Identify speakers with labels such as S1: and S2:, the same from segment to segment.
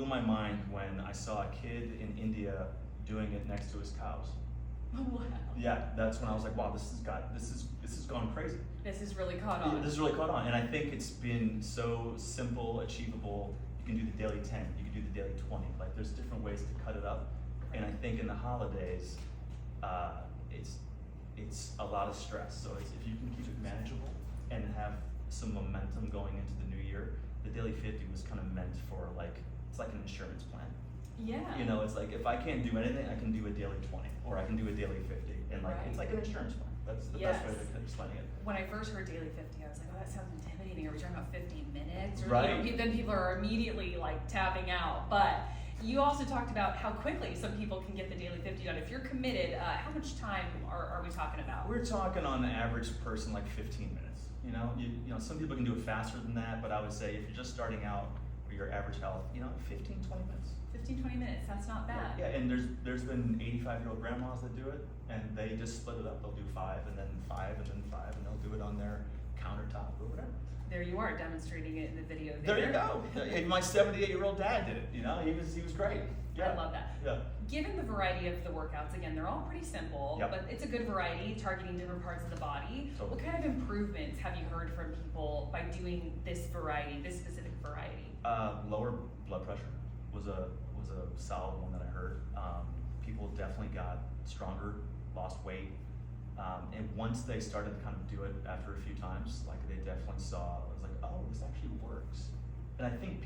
S1: blew my mind when I saw a kid in India doing it next to his cows.
S2: Wow.
S1: Yeah, that's when I was like, wow, this has gone crazy.
S2: This has really caught on.
S1: Yeah, this has really caught on, and I think it's been so simple, achievable. You can do the daily 10, you can do the daily 20. Like, there's different ways to cut it up, and I think in the holidays, it's a lot of stress. So if you can keep it manageable and have some momentum going into the new year, the daily 50 was kind of meant for, like, it's like an insurance plan.
S2: Yeah.
S1: You know, it's like if I can't do anything, I can do a daily 20, or I can do a daily 50, and like
S2: Right.
S1: it's like an insurance plan. That's the
S2: Yes.
S1: best way to explain it.
S2: When I first heard daily 50, I was like, oh, that sounds intimidating. Are we talking about 15 minutes? Or,
S1: Right.
S2: You know, then people are immediately like tapping out. But you also talked about how quickly some people can get the daily 50 done. If you're committed, how much time are we talking about?
S1: We're talking on the average person like 15 minutes. You know, some people can do it faster than that, but I would say if you're just starting out with your average health, 15, 20 minutes.
S2: 15, 20 minutes, that's not bad.
S1: Yeah, and there's been 85-year-old grandmas that do it, and they just split it up. They'll do 5 and then 5 and then 5, and they'll do it on their countertop or whatever.
S2: There you are demonstrating it in the video.
S1: There you go. My 78-year-old dad did it. He was great. Yeah.
S2: I love that.
S1: Yeah.
S2: Given the variety of the workouts, again, they're all pretty simple,
S1: Yep.
S2: but it's a good variety, targeting different parts of the body.
S1: Totally.
S2: What kind of improvements have you heard from people by doing this variety, this specific variety?
S1: Lower blood pressure was a solid one that I heard. People definitely got stronger, lost weight, and once they started to kind of do it after a few times, like they definitely saw, it was like, oh, this actually works. And I think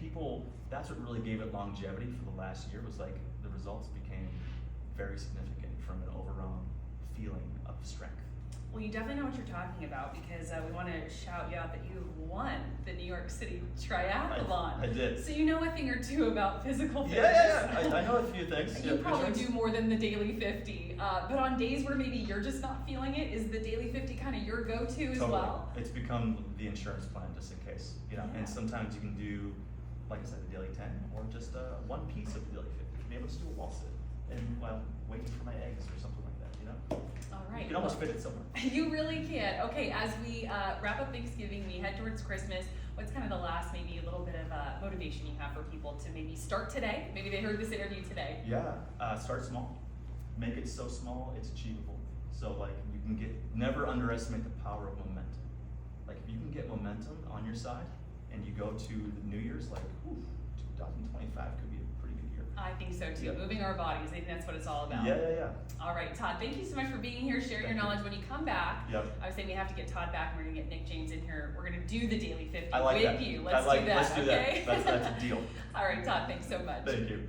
S1: that's what really gave it longevity for the last year, was like the results became very significant from an overall feeling of strength.
S2: Well, you definitely know what you're talking about, because we want to shout you out that you won the New York City Triathlon.
S1: I did.
S2: So you know a thing or two about physical fitness.
S1: Yeah. I know a few things.
S2: You probably do more than the daily 50. But on days where maybe you're just not feeling it, is the daily 50 kind of your go-to as well?
S1: It's become the insurance plan, just in case.
S2: Yeah.
S1: And sometimes you can do, like I said, the daily 10, or just one piece of the daily 50. You can be able to just do a wall sit, and while waiting for my eggs or something like that,
S2: All right.
S1: You can almost fit it somewhere.
S2: You really can. Okay, as we wrap up Thanksgiving, we head towards Christmas. What's kind of the last, maybe a little bit of motivation you have for people to maybe start today? Maybe they heard this interview today.
S1: Yeah, start small. Make it so small it's achievable. So like you can never underestimate the power of momentum. Like if you can get momentum on your side and you go to the New Year's, like, 2025 could be a pretty good year.
S2: I think so too.
S1: Yeah.
S2: Moving our bodies, I think that's what it's all about.
S1: Yeah.
S2: All right, Todd, thank you so much for being here, sharing your knowledge. When you come back,
S1: Yep.
S2: I was saying we have to get Todd back, and we're going to get Nick James in here. We're going to do the daily 50
S1: I like
S2: with
S1: that.
S2: you. Let's do that.
S1: Let's do
S2: okay?
S1: that. That's a deal.
S2: All right, Todd, thanks so much.
S1: Thank you.